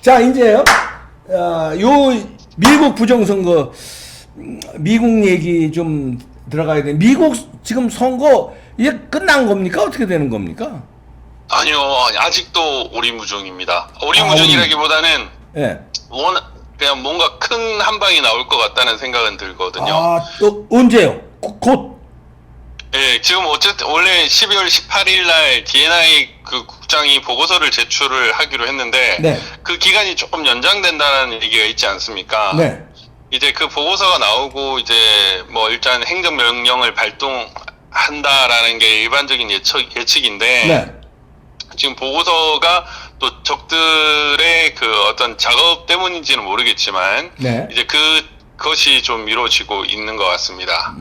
자, 이제요. 요 미국 부정선거, 미국 얘기 좀 들어가야 돼. 미국 지금 선거 이게 끝난 겁니까? 어떻게 되는 겁니까? 아니요, 아직도 오리무중입니다. 오리무중이라기보다는 예. 그냥 뭔가 큰 한방이 나올 것 같다는 생각은 들거든요. 아, 또 언제요? 곧. 예, 지금 어쨌든 원래 12월 18일 날 DNI 그 국장이 보고서를 제출을 하기로 했는데 네. 그 기간이 조금 연장된다는 얘기가 있지 않습니까? 네. 이제 그 보고서가 나오고 이제 뭐 일단 행정명령을 발동한다라는 게 일반적인 예측인데 네. 지금 보고서가 또 적들의 그 어떤 작업 때문인지는 모르겠지만 네. 이제 그것이 좀 미뤄지고 있는 것 같습니다.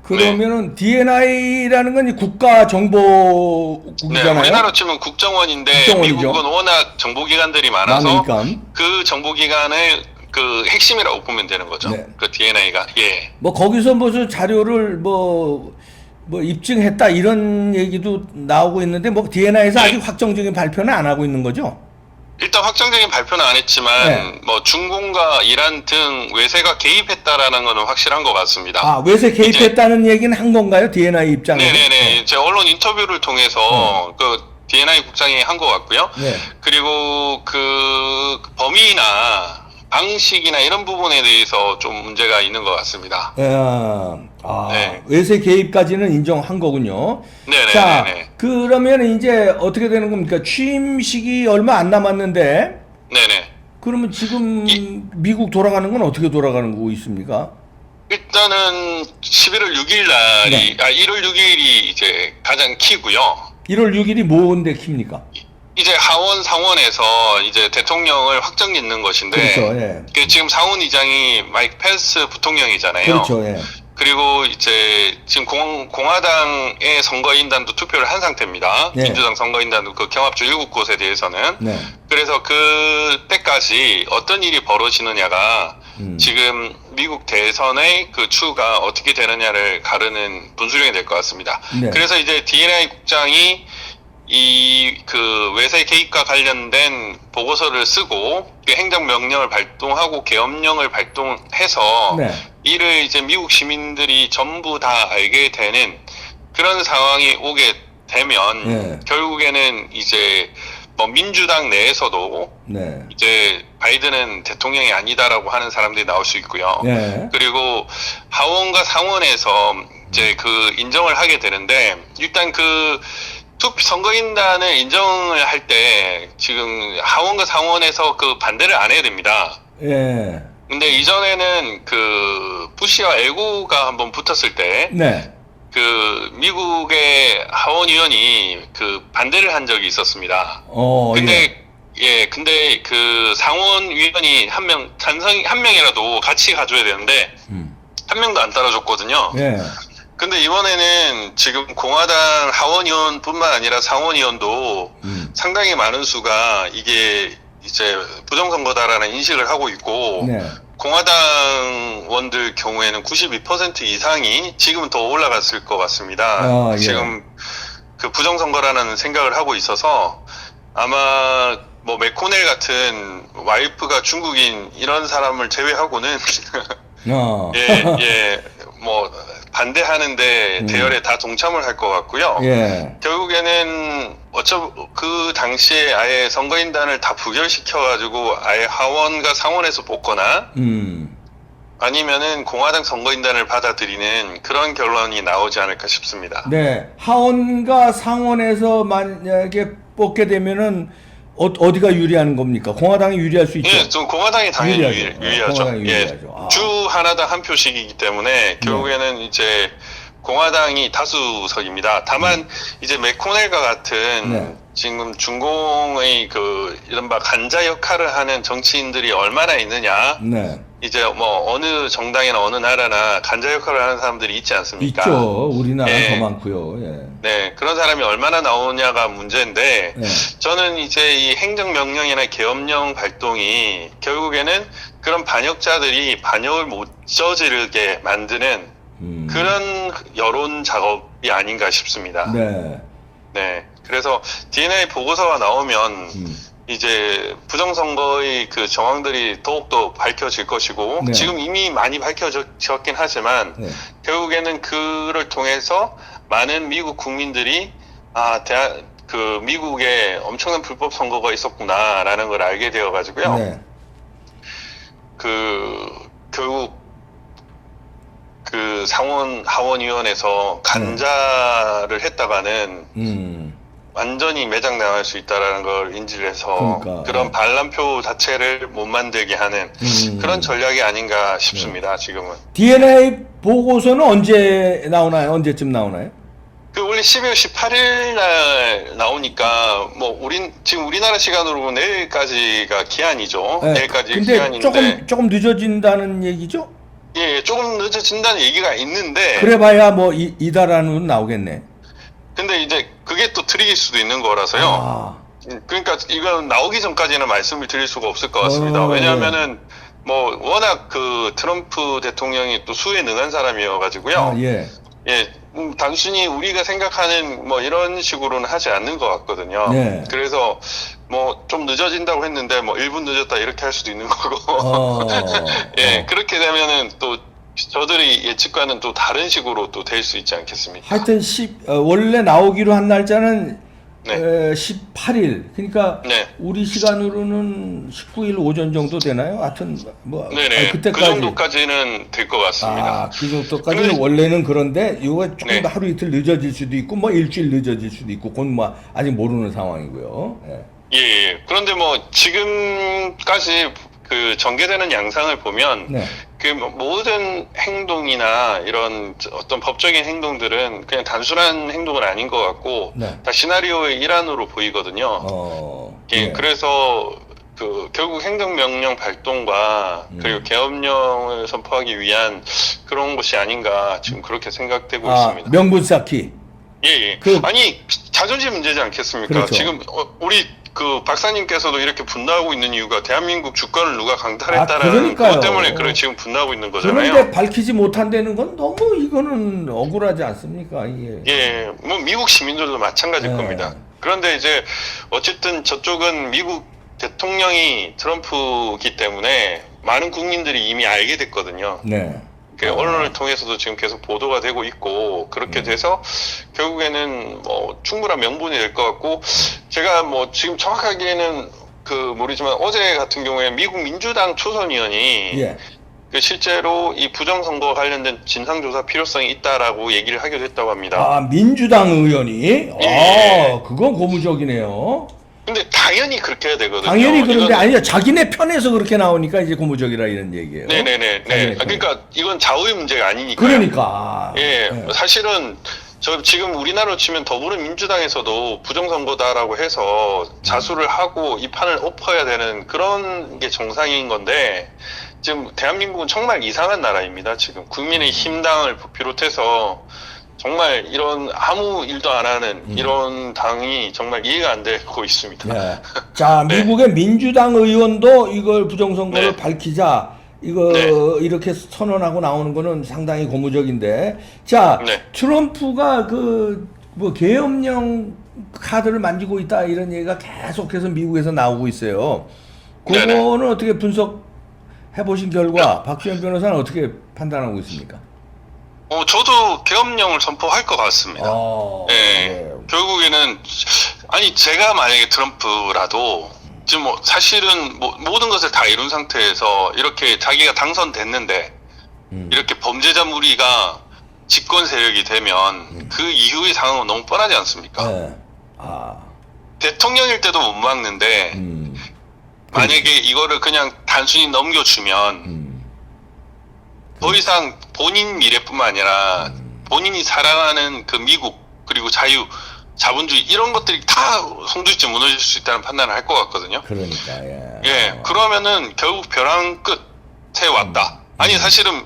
그러면은 DNI라는 건 국가정보국이잖아요. 네, 우리나라로 치면 국정원인데 국정원이죠. 미국은 워낙 정보기관들이 많아서 많으니까. 그 정보기관의 그 핵심이라고 보면 되는 거죠. 네. 그 DNI가. 예. 뭐 거기서 무슨 자료를 뭐 입증했다 이런 얘기도 나오고 있는데 뭐 DNI에서 네. 아직 확정적인 발표는 안 하고 있는 거죠? 일단 확정적인 발표는 안 했지만 네. 뭐 중공과 이란 등 외세가 개입했다라는 거는 확실한 것 같습니다. 아, 외세 개입했다는 얘기는 한 건가요? DNI 입장에서? 네네네. 제 언론 인터뷰를 통해서 그 DNI 국장이 한 것 같고요. 네. 그리고 그 범위나 방식이나 이런 부분에 대해서 좀 문제가 있는 것 같습니다. 네. 외세 개입까지는 인정한 거군요. 네네네. 자, 그러면 이제 어떻게 되는 겁니까? 취임식이 얼마 안 남았는데, 네네. 그러면 지금 미국 돌아가는 건 어떻게 돌아가는 거 있습니까? 일단은 11월 6일 날이, 네. 1월 6일이 이제 가장 키고요. 1월 6일이 뭔데 킵니까? 이제 하원 상원에서 이제 대통령을 확정 짓는 것인데, 그렇죠, 예. 그 지금 상원의장이 마이크 펜스 부통령이잖아요. 그렇죠, 예. 그리고 이제 지금 공화당의 선거인단도 투표를 한 상태입니다. 네. 민주당 선거인단도 그 경합주 7곳에 대해서는. 네. 그래서 그때까지 어떤 일이 벌어지느냐가 지금 미국 대선의 그 추가 어떻게 되느냐를 가르는 분수령이 될 것 같습니다. 네. 그래서 이제 DNI 국장이 이 그 외세 개입과 관련된 보고서를 쓰고 그 행정명령을 발동하고 계엄령을 발동해서 네. 이를 이제 미국 시민들이 전부 다 알게 되는 그런 상황이 오게 되면 네. 결국에는 이제 뭐 민주당 내에서도 네. 이제 바이든은 대통령이 아니다라고 하는 사람들이 나올 수 있고요. 네. 그리고 하원과 상원에서 이제 그 인정을 하게 되는데 일단 그 선거인단을 인정을 할 때 지금 하원과 상원에서 그 반대를 안 해야 됩니다. 예. 근데 이전에는 그 부시와 엘고가 한번 붙었을 때 네. 그 미국의 하원의원이 그 반대를 한 적이 있었습니다. 근데 근데 그 상원의원이 한 명이라도 같이 가줘야 되는데 한 명도 안 따라줬거든요. 예. 근데 이번에는 지금 공화당 하원의원뿐만 아니라 상원의원도 상당히 많은 수가 이게 이제 부정선거다라는 인식을 하고 있고 네. 공화당원들 경우에는 92% 이상이 지금은 더 올라갔을 것 같습니다. 예. 지금 그 부정선거라는 생각을 하고 있어서 아마 뭐 맥코넬 같은 와이프가 중국인 이런 사람을 제외하고는 뭐 반대하는데 대열에 다 동참을 할 것 같고요. 예. 결국에는 그 당시에 아예 선거인단을 다 부결시켜가지고 아예 하원과 상원에서 뽑거나 아니면은 공화당 선거인단을 받아들이는 그런 결론이 나오지 않을까 싶습니다. 네. 하원과 상원에서 만약에 뽑게 되면은 어디가 유리하는 겁니까? 공화당이 유리할 수 있죠. 예, 좀 공화당이 당연히 유리하죠. 공화당이 유리하죠. 예, 주 하나당 한 표씩이기 때문에 결국에는 이제 공화당이 다수석입니다. 다만 이제 맥코넬과 같은 지금 중공의 그 이른바 간자 역할을 하는 정치인들이 얼마나 있느냐. 네. 이제 뭐 어느 정당이나 어느 나라나 간자 역할을 하는 사람들이 있지 않습니까? 있죠. 우리나라는 더 많고요. 예. 네, 그런 사람이 얼마나 나오냐가 문제인데 네. 저는 이제 이 행정명령이나 계엄령 발동이 결국에는 그런 반역자들이 반역을 못 저지르게 만드는 그런 여론 작업이 아닌가 싶습니다. 네. 네. 그래서 DNA 보고서가 나오면 이제 부정선거의 그 정황들이 더욱더 밝혀질 것이고 네. 지금 이미 많이 밝혀졌긴 하지만 네. 결국에는 그를 통해서 많은 미국 국민들이 그 미국에 엄청난 불법 선거가 있었구나라는 걸 알게 되어 가지고요. 네. 결국 그 하원위원회에서 간자를 했다가는 완전히 매장 나갈 수 있다라는 걸 인지를 해서 그러니까, 그런 반란표 자체를 못 만들게 하는 그런 전략이 아닌가 싶습니다. 지금은. DNA 보고서는 언제 나오나요? 언제쯤 나오나요? 그 원래 12월 18일 날 나오니까 뭐 지금 우리나라 시간으로 내일까지가 기한이죠. 네. 내일까지 근데 기한인데 조금 늦어진다는 얘기죠? 예, 조금 늦어진다는 얘기가 있는데 그래봐야 뭐 이달 안으로 나오겠네. 근데 이제 그게 또 트릭일 수도 있는 거라서요. 아, 그러니까 이건 나오기 전까지는 말씀을 드릴 수가 없을 것 같습니다. 네. 왜냐하면은 뭐 워낙 그 트럼프 대통령이 또 수에 능한 사람이어가지고요. 아, 예. 예, 단순히 우리가 생각하는 뭐 이런 식으로는 하지 않는 것 같거든요. 네. 그래서 뭐 좀 늦어진다고 했는데 뭐 1분 늦었다 이렇게 할 수도 있는 거고. 예, 그렇게 되면은 또 저들이 예측과는 또 다른 식으로 또 될 수 있지 않겠습니까? 하여튼 원래 나오기로 한 날짜는 네. 18일. 그러니까 네. 우리 시간으로는 19일 오전 정도 되나요? 하여튼 뭐 네네. 그때까지. 그 정도까지는 될 것 같습니다. 그 정도까지는 근데- 원래는 그런데 이거 조금 네. 더 하루 이틀 늦어질 수도 있고 뭐 일주일 늦어질 수도 있고 그건 뭐 아직 모르는 상황이고요. 예. 예. 그런데 뭐 지금까지 그 전개되는 양상을 보면 네. 그 모든 행동이나 이런 어떤 법적인 행동들은 그냥 단순한 행동은 아닌 것 같고 네. 다 시나리오의 일환으로 보이거든요. 예, 예. 그래서 그 결국 행정명령 발동과 그리고 계엄령을 선포하기 위한 그런 것이 아닌가 지금 그렇게 생각되고 있습니다. 명분 쌓기. 예. 아니 자존심 문제지 않겠습니까? 그렇죠. 지금 우리 그 박사님께서도 이렇게 분노하고 있는 이유가 대한민국 주권을 누가 강탈했다라는 그러니까요. 그것 때문에 지금 분노하고 있는 거잖아요. 그런데 밝히지 못한다는 건 너무 이거는 억울하지 않습니까? 이게. 예, 뭐 미국 시민들도 마찬가지일 네. 겁니다. 그런데 이제 어쨌든 저쪽은 미국 대통령이 트럼프기 때문에 많은 국민들이 이미 알게 됐거든요. 네. 언론을 통해서도 지금 계속 보도가 되고 있고 그렇게 돼서 결국에는 뭐 충분한 명분이 될 것 같고 제가 뭐 지금 정확하게는 그 모르지만 어제 같은 경우에 미국 민주당 초선위원이 예. 그 실제로 이 부정선거와 관련된 진상조사 필요성이 있다라고 얘기를 하기도 했다고 합니다. 민주당 의원이? 예. 그건 고무적이네요. 근데 당연히 그렇게 해야 되거든요. 당연히 그런데 이거는- 아니요. 자기네 편에서 그렇게 나오니까 이제 고무적이라 이런 얘기예요. 네네네. 자기네 그러니까 이건 좌우의 문제가 아니니까. 그러니까. 예, 네. 사실은 저 지금 우리나라로 치면 더불어민주당에서도 부정선거다라고 해서 자수를 하고 이 판을 엎어야 되는 그런 게 정상인 건데 지금 대한민국은 정말 이상한 나라입니다. 지금 국민의힘당을 비롯해서 정말 이런 아무 일도 안 하는 이런 당이 정말 이해가 안 되고 있습니다. 네. 자, 네. 미국의 민주당 의원도 이걸 부정선거를 네. 밝히자 이거 네. 이렇게 선언하고 나오는 거는 상당히 고무적인데, 자, 네. 트럼프가 그 뭐 계엄령 카드를 만지고 있다 이런 얘기가 계속해서 미국에서 나오고 있어요. 네네. 그거는 어떻게 분석해 보신 결과 박주현 변호사는 어떻게 판단하고 있습니까? 저도 계엄령을 선포할 것 같습니다. 예, 네. 결국에는 아니 제가 만약에 트럼프라도 지금 뭐 사실은 뭐 모든 것을 다 이룬 상태에서 이렇게 자기가 당선됐는데 이렇게 범죄자 무리가 집권 세력이 되면 그 이후의 상황은 너무 뻔하지 않습니까? 네. 대통령일 때도 못 막는데 만약에 이거를 그냥 단순히 넘겨주면 더 이상 본인 미래뿐만 아니라 본인이 사랑하는 그 미국 그리고 자유, 자본주의 이런 것들이 다 송두리째 무너질 수 있다는 판단을 할 것 같거든요. 그러니까 예, 그러면은 결국 벼랑 끝에 왔다. 아니 사실은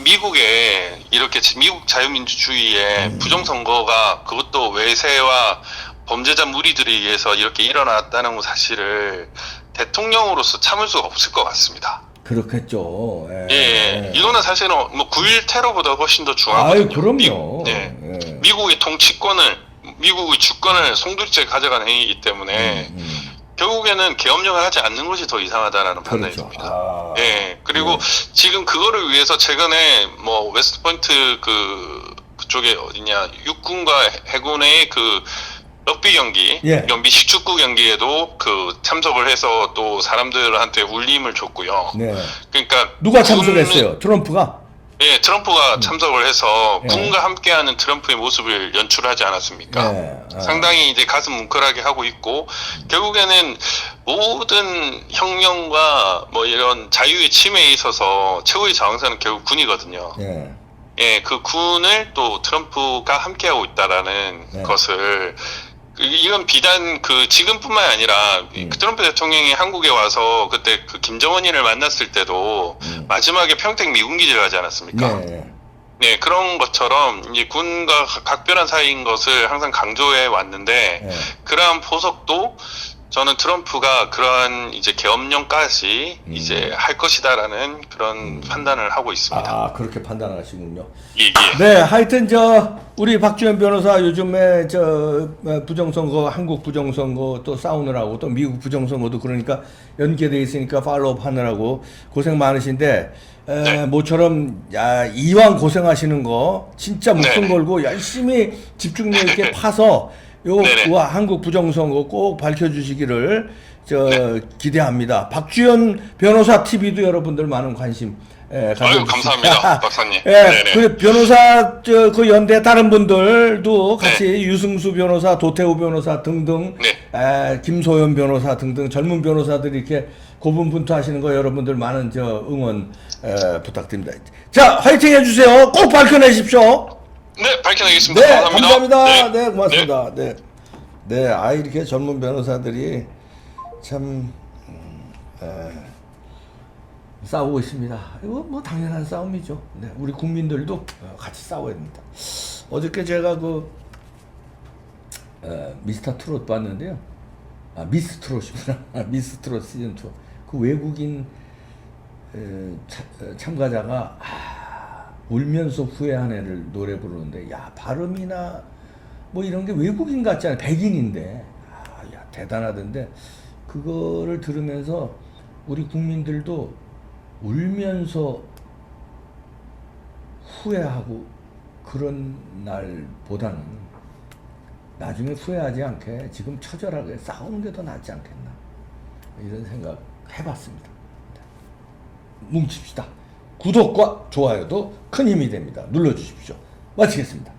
미국에 이렇게 미국 자유민주주의의 부정선거가 그것도 외세와 범죄자 무리들에 의해서 이렇게 일어났다는 사실을 대통령으로서 참을 수가 없을 것 같습니다. 그렇겠죠. 예, 이거는 사실은 뭐 9.1 테러보다 훨씬 더 중하거든요. 그럼요. 미국의 통치권을, 미국의 주권을 송두리째 가져간 행위이기 때문에 결국에는 계엄령을 하지 않는 것이 더 이상하다라는 판단이 그렇죠. 듭니다. 아, 예, 그리고 지금 그거를 위해서 최근에 뭐 웨스트포인트 그쪽에 어디냐 육군과 해군의 그 럭비 경기, 예. 미식축구 경기에도 그 참석을 해서 또 사람들한테 울림을 줬고요. 네. 그러니까 누가 참석했어요? 트럼프가? 예, 트럼프가 참석을 해서 예. 군과 함께하는 트럼프의 모습을 연출하지 않았습니까? 예. 상당히 이제 가슴 뭉클하게 하고 있고 결국에는 모든 혁명과 뭐 이런 자유의 침해에 있어서 최고의 저항사는 결국 군이거든요. 예. 예, 그 군을 또 트럼프가 함께하고 있다라는 네. 것을 이건 비단 그 지금뿐만 아니라 그 트럼프 대통령이 한국에 와서 그때 그 김정은이를 만났을 때도 마지막에 평택 미군 기지를 가지 않았습니까? 네. 네, 그런 것처럼 이제 군과 각별한 사이인 것을 항상 강조해 왔는데 네. 그러한 포석도 저는 트럼프가 그러한 이제 계엄령까지 이제 할 것이다라는 그런 판단을 하고 있습니다. 아, 그렇게 판단하시군요. 예, 예. 네, 하여튼 우리 박주현 변호사 요즘에 부정선거, 한국 부정선거 또 싸우느라고 또 미국 부정선거도 그러니까 연계돼 있으니까 팔로업 하느라고 고생 많으신데 네. 모처럼 이왕 고생하시는 거 진짜 목숨 네. 걸고 열심히 집중력 있게 파서 네네. 한국 부정선거 꼭 밝혀주시기를 네. 기대합니다. 박주현 변호사 TV도 여러분들 많은 관심 아유, 가져주십시오. 감사합니다, 박사님. 예, 네네. 그 변호사 그 연대 다른 분들도 같이 유승수 변호사, 도태우 변호사 등등, 네. 김소연 변호사 등등 젊은 변호사들이 이렇게 고분분투하시는 거 여러분들 많은 응원 부탁드립니다. 자, 화이팅 해주세요. 꼭 밝혀내십시오. 네, 밝혀내겠습니다. 네, 감사합니다. 감사합니다. 네, 고맙습니다. 네, 네, 이렇게 젊은 변호사들이 참 싸우고 있습니다. 이거 뭐 당연한 싸움이죠. 네, 우리 국민들도 같이 싸워야 됩니다. 어저께 제가 미스터 트롯 봤는데요. 미스 트롯이구나. 미스 트롯 시즌 2. 그 외국인 참가자가 울면서 후회한 애를 노래 부르는데 발음이나 뭐 이런 게 외국인 같지 않아요. 백인인데 대단하던데 그거를 들으면서 우리 국민들도 울면서 후회하고 그런 날보다는 나중에 후회하지 않게 지금 처절하게 싸우는 게 더 낫지 않겠나 이런 생각 해봤습니다. 뭉칩시다. 구독과 좋아요도 큰 힘이 됩니다. 눌러주십시오. 마치겠습니다.